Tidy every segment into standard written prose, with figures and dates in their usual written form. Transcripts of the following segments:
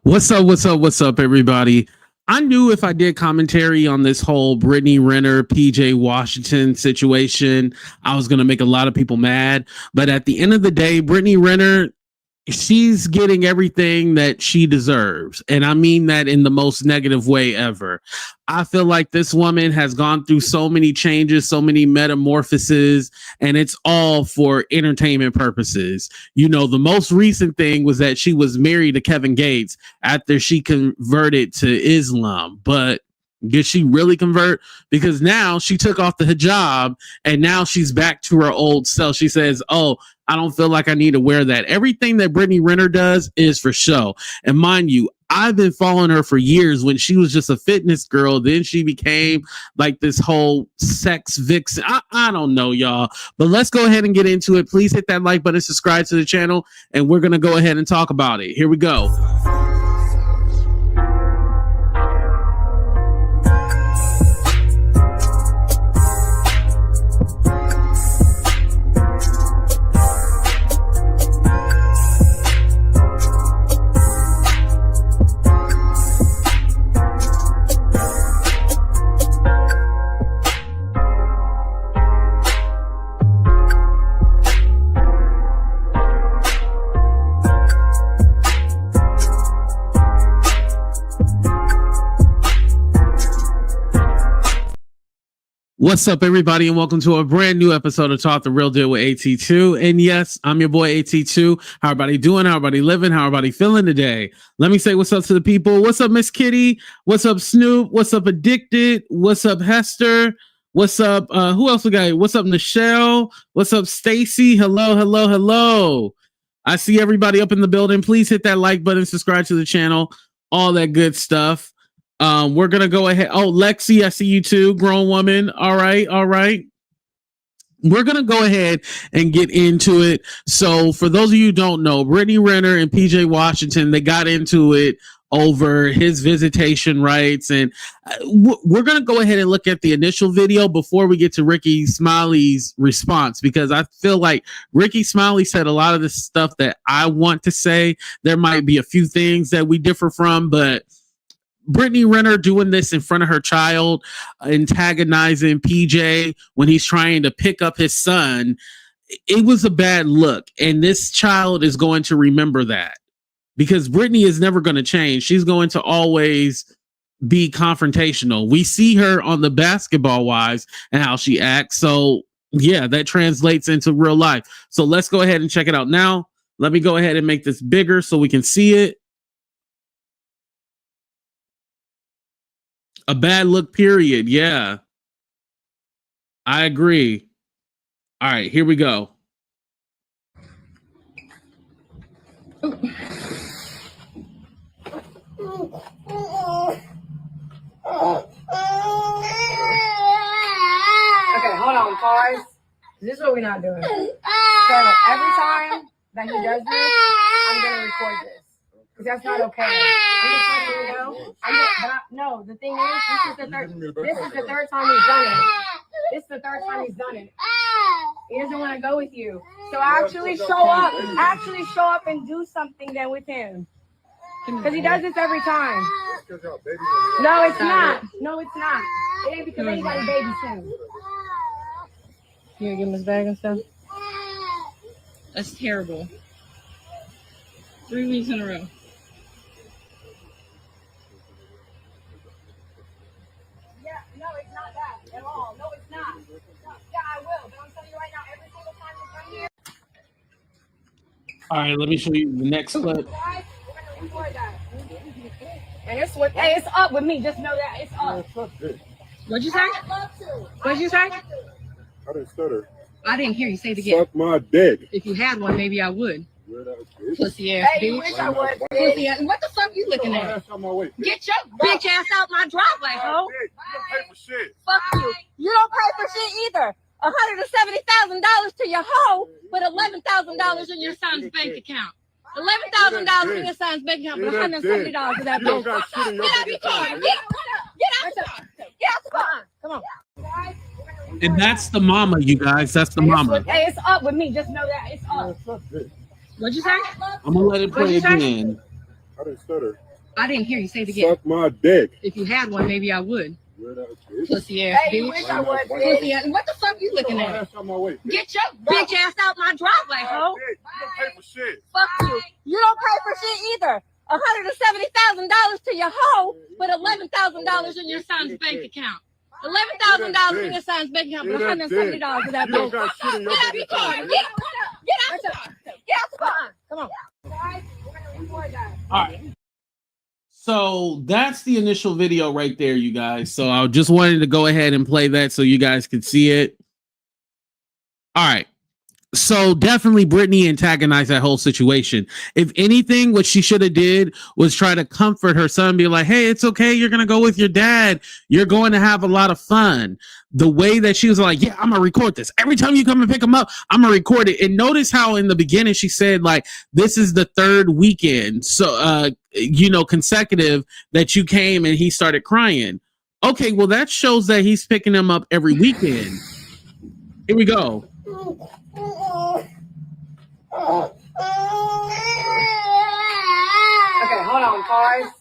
What's up? What's up? What's up, everybody? I knew if I did commentary on this whole Brittany Renner, PJ Washington situation, I was going to make a lot of people mad. But at the end of the day, Brittany Renner, she's getting everything that she deserves. And I mean that in the most negative way ever. I feel like this woman has gone through so many changes, so many metamorphoses, and it's all for entertainment purposes. You know, the most recent thing was that she was married to Kevin Gates after she converted to Islam. But did she really convert? Because now she took off the hijab and now she's back to her old self. She says, "Oh, I don't feel like I need to wear that." Everything that Brittany Renner does is for show. And mind you, I've been following her for years when she was just a fitness girl. Then she became like this whole sex vixen. I don't know, y'all. But let's go ahead and get into it. Please hit that like button, subscribe to the channel, and we're going to go ahead and talk about it. Here we go. What's up, everybody, and welcome to a brand new episode of Talk the Real Deal with AT2. And yes, I'm your boy AT2. How everybody doing? How everybody living? How everybody feeling today? Let me say what's up to the people. What's up, Miss Kitty? What's up, Snoop? What's up, Addicted? What's up, Hester? What's up? Who else we got? What's up, Nichelle? What's up, Stacy? Hello, hello, hello. I see everybody up in the building. Please hit that like button, subscribe to the channel, all that good stuff. We're gonna go ahead. Oh, Lexi, I see you too, grown woman. All right, all right. We're gonna go ahead and get into it. So, for those of you who don't know, Brittany Renner and PJ Washington, they got into it over his visitation rights, and we're gonna go ahead and look at the initial video before we get to Rickey Smiley's response, because I feel like Rickey Smiley said a lot of the stuff that I want to say. There might be a few things that we differ from, but Brittany Renner doing this in front of her child, antagonizing PJ when he's trying to pick up his son, it was a bad look. And this child is going to remember that, because Brittany is never going to change. She's going to always be confrontational. We see her on the Basketball Wives and how she acts. So yeah, that translates into real life. So let's go ahead and check it out. Now, let me go ahead and make this bigger so we can see it. A bad look, period. Yeah, I agree. All right, here we go. Okay, hold on, pause. This is what we're not doing. So every time that he does this, I'm going to record this. Because that's not okay. I'm just letting you know. No, the thing is, this is the third time he's done it. This is the third time he's done it. He doesn't want to go with you. So actually show up and do something then with him. Because he does this every time. No, it's not. No, it's not. It ain't because anybody babies him. You gonna give him his bag and stuff? That's terrible. 3 weeks in a row. Yeah, no, it's not that at all. No, it's not. No, yeah, I will. But I'm telling you right now, every single time you come here. All right, let me show you the next clip. Guys, we're gonna record that. And it's up with me. Just know that it's up. What'd you say? I'd love to. What'd you say? I didn't stutter. I didn't hear you say it again. Suck my dick. If you had one, maybe I would. Pussy ass Hey, you bitch. wish I would. Pussy ass. What the fuck you looking at? Get your bitch ass out my driveway, ho. You don't pay for shit. Fuck you. You don't pay for shit either. $170,000 to your hoe, but $11,000 in your son's bank account. $11,000 in your son's bank account, but $170 for that You don't bitch. got shit in your Get out the bank car. account. Get out the car. Get out the car. Come on. And that's the mama, you guys. That's the mama. Hey, it's up with me. Just know that it's up. What'd you say? I'm gonna let it play again. I didn't stutter. I didn't hear you say it again. Suck my dick. If you had one, maybe I would. Weird ass bitch. Pussy ass Hey, you bitch. wish I would, Pussy bitch. ass. What the fuck you looking Oh, at? that's out my way. Get your bitch ass out my driveway, ho. You don't pay for shit. Fuck you. You don't pay for shit either. $170,000 to your hoe, but $11,000 in your son's bank account. $11,000 in your son's bank account, but $170 to that You don't bitch. got shit in your Get out bank the car. account. Get out the car. Get out the car. Come on. Guys, we're gonna record that. All right. So that's the initial video right there, you guys. So I just wanted to go ahead and play that so you guys could see it. All right. So definitely Brittany antagonized that whole situation. If anything, what she should have did was try to comfort her son, be like, hey, it's okay. You're going to go with your dad. You're going to have a lot of fun. The way that she was like, yeah, I'm going to record this. Every time you come and pick him up, I'm going to record it. And notice how in the beginning she said, like, this is the third weekend. So, consecutive that you came and he started crying. Okay, well, that shows that he's picking him up every weekend. Here we go. Okay, hold on, pause.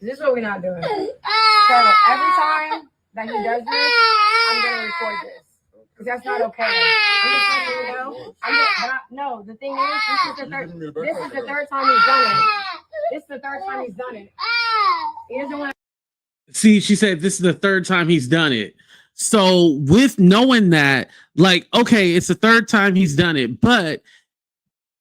This is what we're not doing. So every time that he does this, I'm gonna record this because that's not okay. I'm just letting you know. No, the thing is, this is the third time he's done it. This is the third time he's done it. He doesn't want. See, she said this is the third time he's done it. So with knowing that, like, okay, it's the third time he's done it, but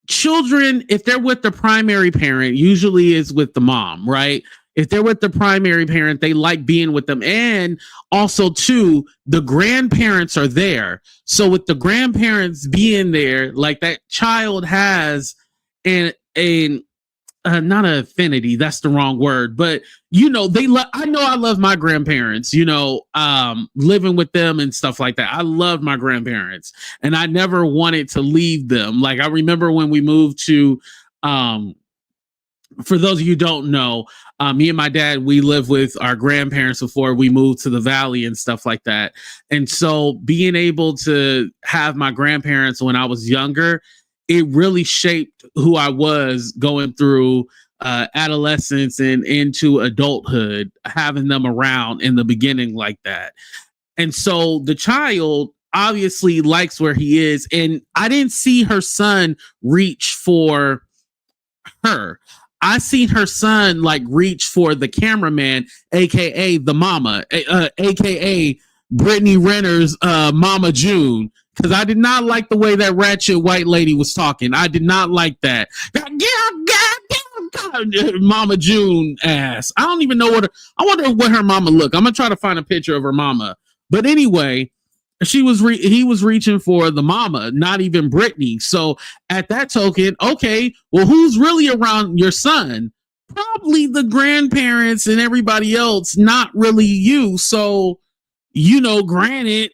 children, if they're with the primary parent, usually is with the mom, right? If they're with the primary parent, they like being with them. And also, too, the grandparents are there. So with the grandparents being there, like that child has not an affinity, that's the wrong word, but I know I love my grandparents, living with them and stuff like that. I love my grandparents and I never wanted to leave them. Like I remember when we moved to for those of you who don't know, me and my dad, we lived with our grandparents before we moved to the valley and stuff like that. And so being able to have my grandparents when I was younger, it really shaped who I was going through adolescence and into adulthood, having them around in the beginning like that. And so the child obviously likes where he is. And I didn't see her son reach for her. I seen her son like reach for the cameraman, aka the mama, aka Brittany Renner's Mama June. Because I did not like the way that ratchet white lady was talking. I did not like that. Mama June ass. I don't even know I wonder what her mama looked. I'm gonna try to find a picture of her mama. But anyway, he was reaching for the mama, not even Brittany. So at that token, okay, well, who's really around your son? Probably the grandparents and everybody else, not really you. So, granted,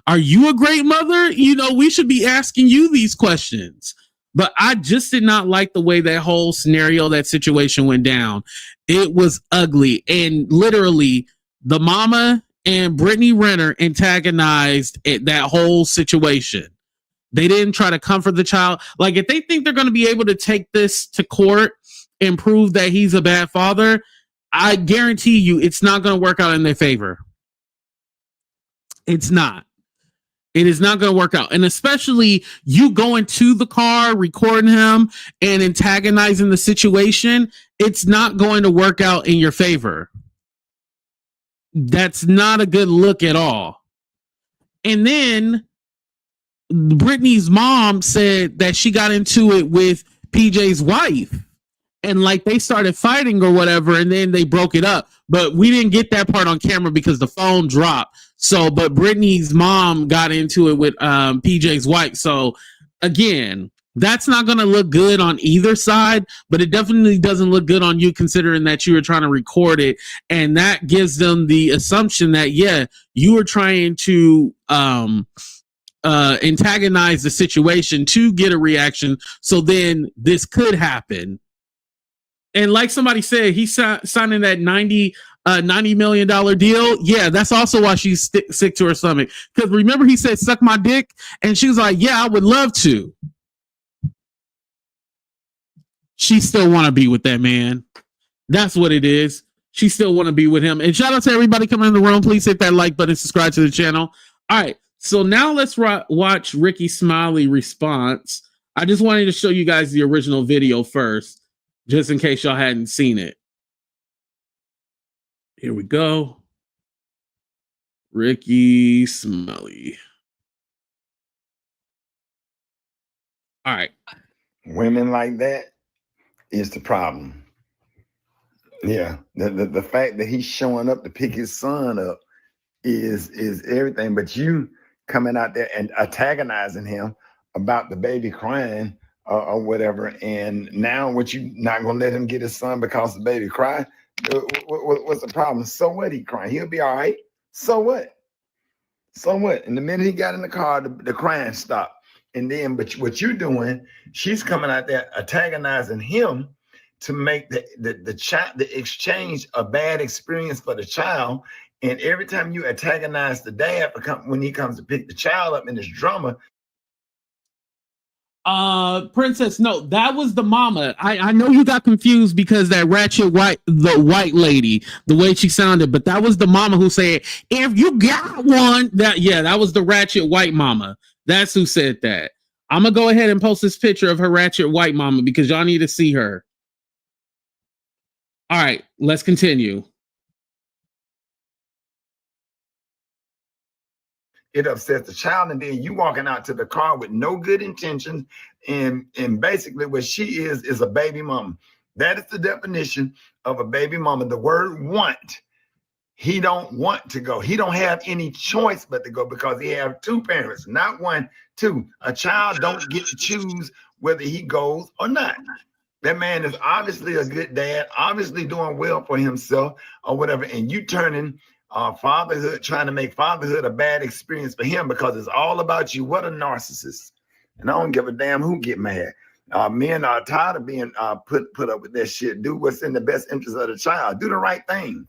are you a great mother? We should be asking you these questions. But I just did not like the way that whole scenario, that situation went down. It was ugly. And literally, the mama and Brittany Renner antagonized that whole situation. They didn't try to comfort the child. Like, if they think they're going to be able to take this to court and prove that he's a bad father, I guarantee you it's not going to work out in their favor. It's not. It is not going to work out. And especially you going to the car, recording him and antagonizing the situation, it's not going to work out in your favor. That's not a good look at all. And then Brittany's mom said that she got into it with PJ's wife. And like they started fighting or whatever, and then they broke it up. But we didn't get that part on camera because the phone dropped. So, but Brittany's mom got into it with PJ's wife. So again, that's not going to look good on either side, but it definitely doesn't look good on you considering that you were trying to record it. And that gives them the assumption that, yeah, you were trying to antagonize the situation to get a reaction. So then this could happen. And like somebody said, he's signing that $90 million deal. Yeah, that's also why she's sick to her stomach. Because remember, he said, suck my dick. And she was like, yeah, I would love to. She still want to be with that man. That's what it is. She still want to be with him. And shout out to everybody coming in the room. Please hit that like button, subscribe to the channel. All right. So now let's watch Rickey Smiley response. I just wanted to show you guys the original video first, just in case y'all hadn't seen it. Here we go. Rickey Smiley. All right. Women like that is the problem. Yeah, the fact that he's showing up to pick his son up is everything. But you coming out there and antagonizing him about the baby crying or whatever, and now what, you not gonna let him get his son because the baby cried? What's the problem? So what? He crying, he'll be all right. So what? So what? And the minute he got in the car, the crying stopped. And then, but what you're doing, she's coming out there antagonizing him to make the exchange a bad experience for the child. And every time you antagonize the dad when he comes to pick the child up in this drama. Princess, no, that was the mama. I know you got confused because that ratchet the white lady, the way she sounded, but that was the mama who said, if you got one, that was the ratchet white mama. That's who said that. I'm gonna go ahead and post this picture of her ratchet white mama because y'all need to see her. All right, let's continue. It upsets the child, and then you walking out to the car with no good intentions, and basically what she is a baby mama. That is the definition of a baby mama. The word want. He don't want to go. He don't have any choice but to go because he have two parents, not one, two. A child don't get to choose whether he goes or not. That man is obviously a good dad, obviously doing well for himself or whatever, and you turning fatherhood, trying to make fatherhood a bad experience for him because it's all about you. What a narcissist. And I don't give a damn who get mad. Men are tired of being put up with that shit. Do what's in the best interest of the child. Do the right thing.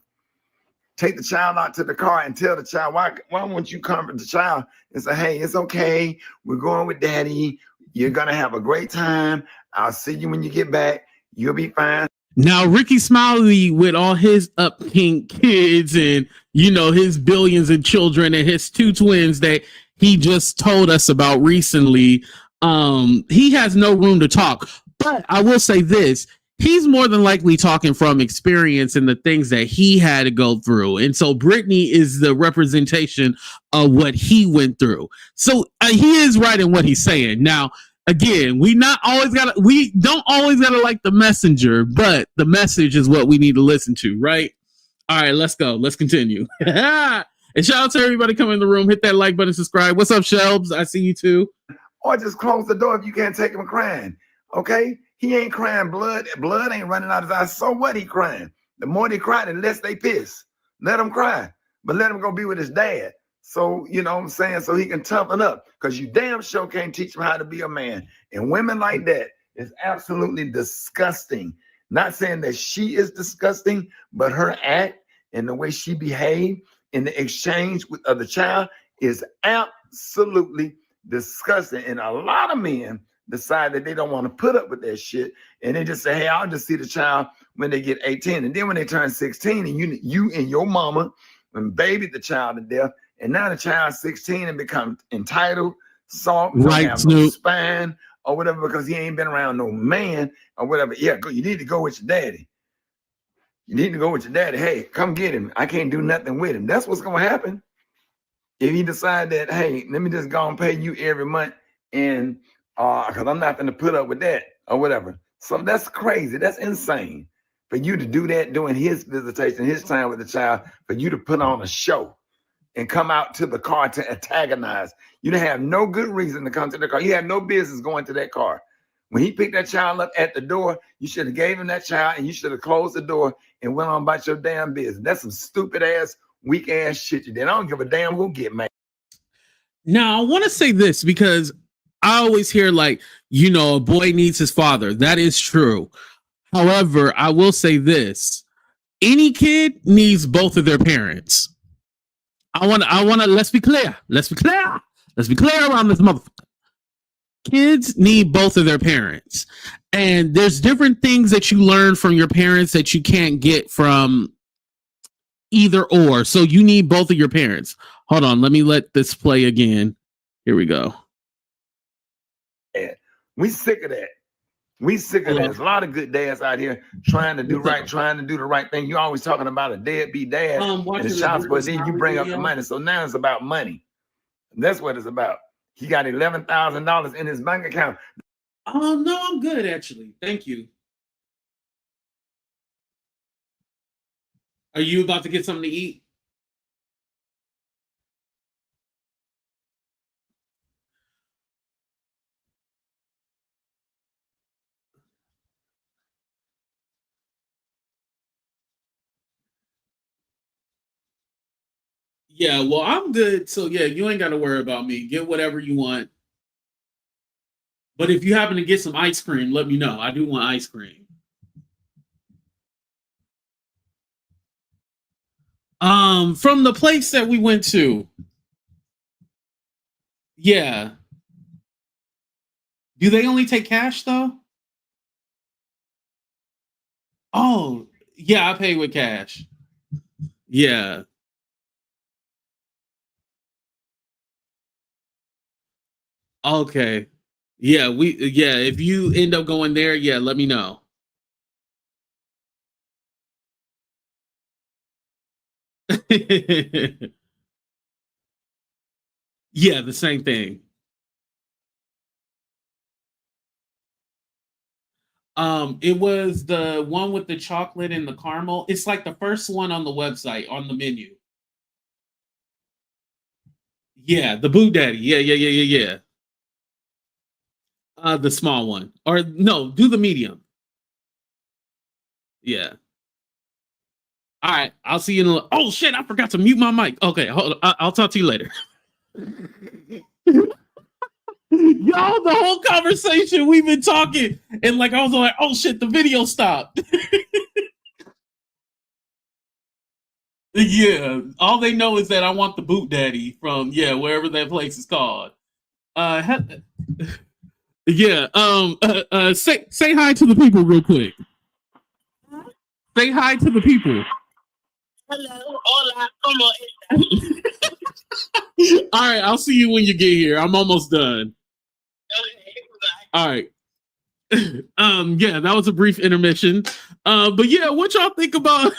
Take the child out to the car and tell the child, why won't you comfort the child and say, hey, it's okay. We're going with daddy. You're going to have a great time. I'll see you when you get back. You'll be fine. Now, Rickey Smiley, with all his upkink kids and, his billions of children and his two twins that he just told us about recently, he has no room to talk. But I will say this. He's more than likely talking from experience and the things that he had to go through. And so Brittany is the representation of what he went through. So he is right in what he's saying. Now, again, we don't always gotta like the messenger, but the message is what we need to listen to, right? All right, let's go. Let's continue. And shout out to everybody coming in the room. Hit that like button, subscribe. What's up, Shelbs? I see you too. Or just close the door if you can't take him crying. Okay? He ain't crying blood. Blood ain't running out of his eyes. So what he crying? The more they cry, the less they piss. Let him cry. But let him go be with his dad. So, you know what I'm saying? So he can toughen up. Because you damn sure can't teach him how to be a man. And women like that is absolutely disgusting. Not saying that she is disgusting, but her act and the way she behaved in the exchange of the child is absolutely disgusting. And a lot of men decide that they don't want to put up with that shit, and they just say, hey, I'll just see the child when they get 18. And then when they turn 16 and you and your mama when babied the child to death, and now the child's 16 and becomes entitled, soft, right, have no spine or whatever because he ain't been around no man or whatever. Yeah, you need to go with your daddy. You need to go with your daddy. Hey, come get him. I can't do nothing with him. That's what's going to happen. If he decide that, hey, let me just go and pay you every month and because I'm not going to put up with that or whatever. So that's crazy. That's insane for you to do that during his visitation, his time with the child, for you to put on a show and come out to the car to antagonize. You didn't have no good reason to come to the car. You had no business going to that car. When he picked that child up at the door, you should have gave him that child and you should have closed the door and went on about your damn business. That's some stupid ass, weak ass shit you did. I don't give a damn who get mad. Now, I want to say this because I always hear a boy needs his father. That is true. However, I will say this. Any kid needs both of their parents. Let's be clear. Let's be clear around this motherfucker. Kids need both of their parents. And there's different things that you learn from your parents that you can't get from either or. So you need both of your parents. Hold on, let me let this play again. Here we go. We sick of that. We sick of that. There's a lot of good dads out here trying to do right, trying to do the right thing. You're always talking about a deadbeat dad and the child support. Then you bring up the money. So now it's about money. That's what it's about. He got $11,000 in his bank account. No, I'm good actually. Thank you. Are you about to get something to eat? Yeah, well, I'm good. So yeah, you ain't got to worry about me. Get whatever you want. But if you happen to get some ice cream, let me know. I do want ice cream. From the place that we went to. Yeah. Do they only take cash though? Oh, yeah, I pay with cash. Yeah. Okay. Yeah, if you end up going there, yeah, let me know. Yeah, the same thing. It was the one with the chocolate and the caramel. It's like the first one on the website on the menu. Yeah, the Boo Daddy. Yeah. The small one. Or no, do the medium. Yeah. All right, I'll see you in a. Oh shit! I forgot to mute my mic. Okay, hold on. I'll talk to you later. Y'all, the whole conversation we've been talking, and like I was like, oh shit, the video stopped. Yeah, all they know is that I want the Boot Daddy from wherever that place is called. Yeah. Say hi to the people real quick. Say hi to the people. Hello, hola, como estás? All right, I'll see you when you get here. I'm almost done. Okay, all right. Yeah, that was a brief intermission. But yeah, what y'all think about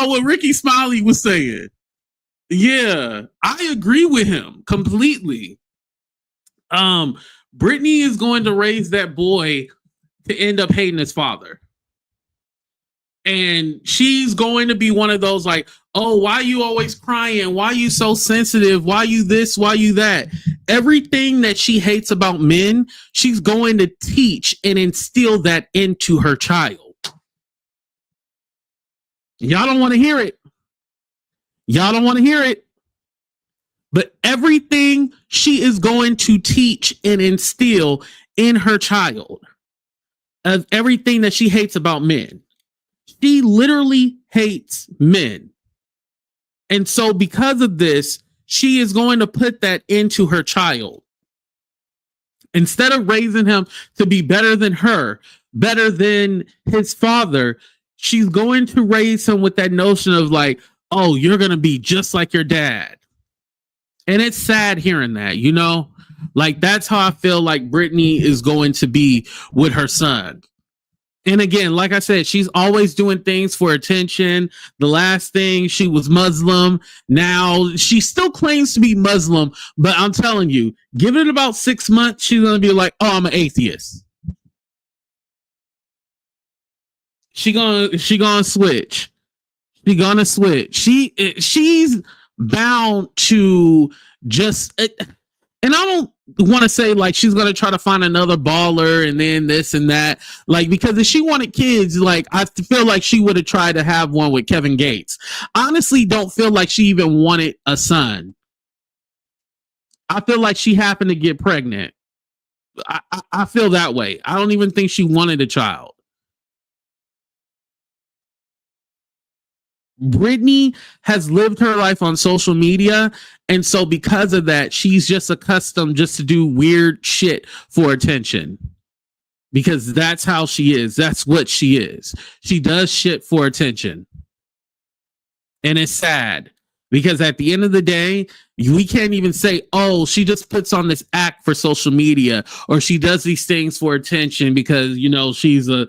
what Rickey Smiley was saying? Yeah, I agree with him completely. Brittany is going to raise that boy to end up hating his father. And she's going to be one of those like, oh, why are you always crying? Why are you so sensitive? Why are you this? Why are you that? Everything that she hates about men, she's going to teach and instill that into her child. Y'all don't want to hear it. Y'all don't want to hear it. But everything she is going to teach and instill in her child of everything that she hates about men. She literally hates men. And so because of this, she is going to put that into her child. Instead of raising him to be better than her, better than his father, she's going to raise him with that notion of like, oh, you're going to be just like your dad. And it's sad hearing that, you know? Like, that's how I feel like Brittany is going to be with her son. And again, like I said, she's always doing things for attention. The last thing, she was Muslim. Now, she still claims to be Muslim, but I'm telling you, give it about 6 months, she's going to be like, oh, I'm an atheist. She gonna switch. She's gonna switch. She's bound to just, and I don't want to say like she's gonna try to find another baller and then this and that, like, because if she wanted kids, like I feel like she would have tried to have one with Kevin Gates. Honestly, don't feel like she even wanted a son. I feel like she happened to get pregnant. I feel that way. I don't even think she wanted a child. Brittany has lived her life on social media, and so because of that, she's just accustomed just to do weird shit for attention. Because that's how she is. That's what she is. She does shit for attention. And it's sad because at the end of the day, we can't even say, oh, she just puts on this act for social media, or she does these things for attention because, you know, she's I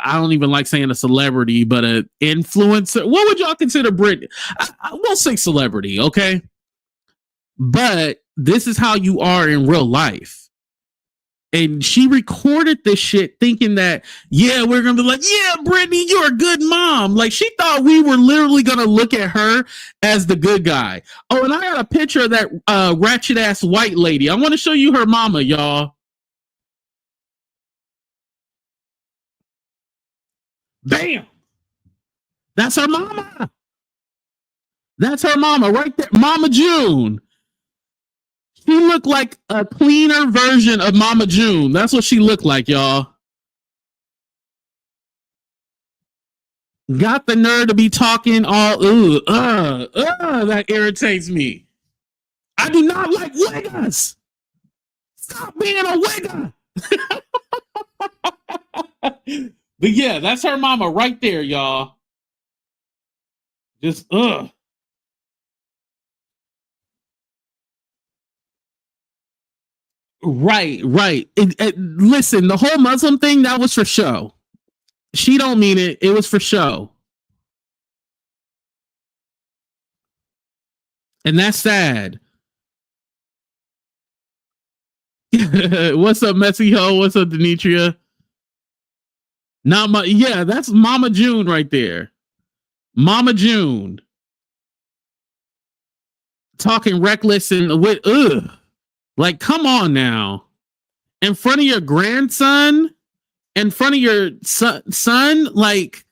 don't even like saying a celebrity, but an influencer. What would y'all consider Britney? I won't say celebrity, okay? But this is how you are in real life. And she recorded this shit thinking that, yeah, we're going to be like, yeah, Brittany, you're a good mom. Like, she thought we were literally going to look at her as the good guy. Oh, and I got a picture of that ratchet ass white lady. I want to show you her mama, y'all. Bam. That's her mama. That's her mama right there. Mama June. She looked like a cleaner version of Mama June. That's what she looked like, y'all. Got the nerve to be talking all, that irritates me. I do not like wiggers. Stop being a wigger. But yeah, that's her mama right there, y'all. Just, Right. Listen, the whole Muslim thing, that was for show. She don't mean it. It was for show. And that's sad. What's up, Messy Ho? What's up, Demetria? Yeah, that's Mama June right there. Mama June. Talking reckless and with, like, come on now. In front of your grandson, in front of your son, like,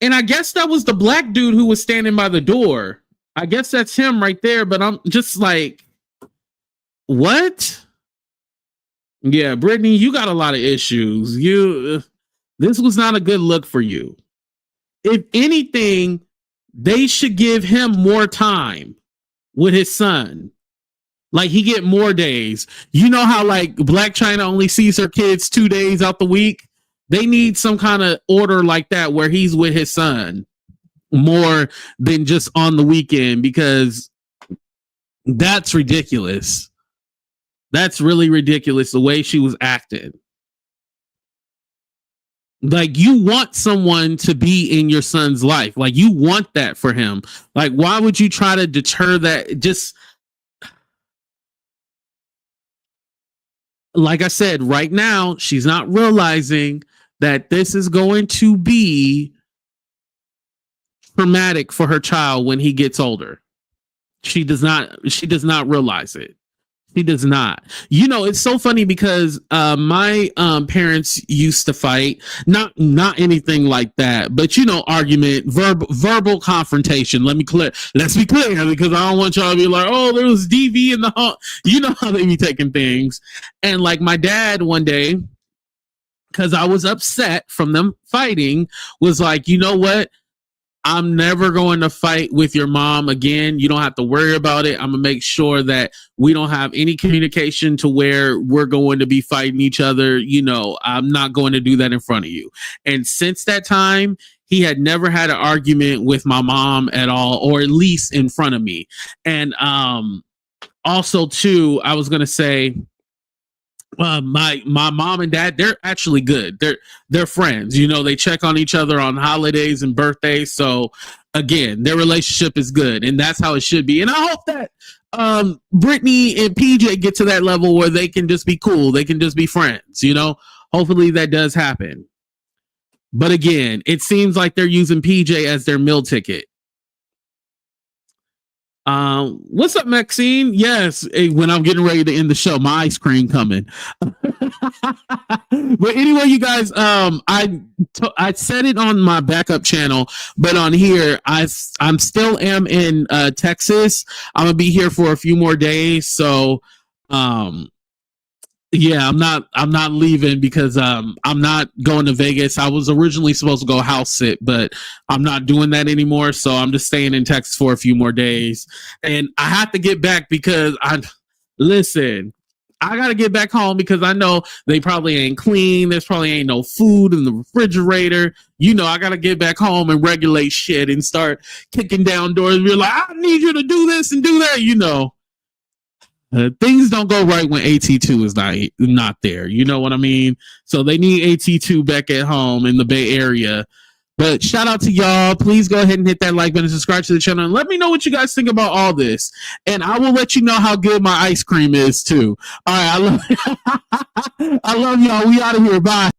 and I guess that was the black dude who was standing by the door. I guess that's him right there, but I'm just like, what? Yeah, Brittany, you got a lot of issues. This was not a good look for you. If anything, they should give him more time with his son. Like, he get more days. You know how like Black China only sees her kids 2 days out the week? They need some kind of order like that where he's with his son more than just on the weekend, because that's ridiculous. That's really ridiculous, the way she was acting. Like, you want someone to be in your son's life. Like, you want that for him. Like, why would you try to deter that? Just like I said, right now, she's not realizing that this is going to be traumatic for her child when he gets older. She does not realize it. She does not. You know, it's so funny because my parents used to fight, not anything like that, but, you know, argument, verbal confrontation. Let's be clear, because I don't want y'all to be like, oh, there was DV in the home. You know how they be taking things. And like my dad one day, because I was upset from them fighting, was like, you know what? I'm never going to fight with your mom again. You don't have to worry about it. I'm going to make sure that we don't have any communication to where we're going to be fighting each other. You know, I'm not going to do that in front of you. And since that time, he had never had an argument with my mom at all, or at least in front of me. And also, too, I was going to say, my mom and dad, they're actually good. They're friends. You know, they check on each other on holidays and birthdays. So again, their relationship is good, and that's how it should be. And I hope that Brittany and PJ get to that level where they can just be cool. They can just be friends. You know, hopefully that does happen. But again, it seems like they're using PJ as their meal ticket. What's up, Maxine? Yes, when I'm getting ready to end the show, my ice cream coming. But anyway, you guys, I said it on my backup channel, but on here, I'm still am in Texas. I'm gonna be here for a few more days, so Yeah, I'm not leaving because I'm not going to Vegas. I was originally supposed to go house sit, but I'm not doing that anymore. So I'm just staying in Texas for a few more days. And I have to get back because I got to get back home because I know they probably ain't clean. There's probably ain't no food in the refrigerator. You know, I got to get back home and regulate shit and start kicking down doors. We're like, I need you to do this and do that, you know. Things don't go right when AT2 is not there. You know what I mean? So they need AT2 back at home in the Bay Area. But shout out to y'all. Please go ahead and hit that like button, subscribe to the channel, and let me know what you guys think about all this. And I will let you know how good my ice cream is too. All right, I love y'all. We out of here. Bye.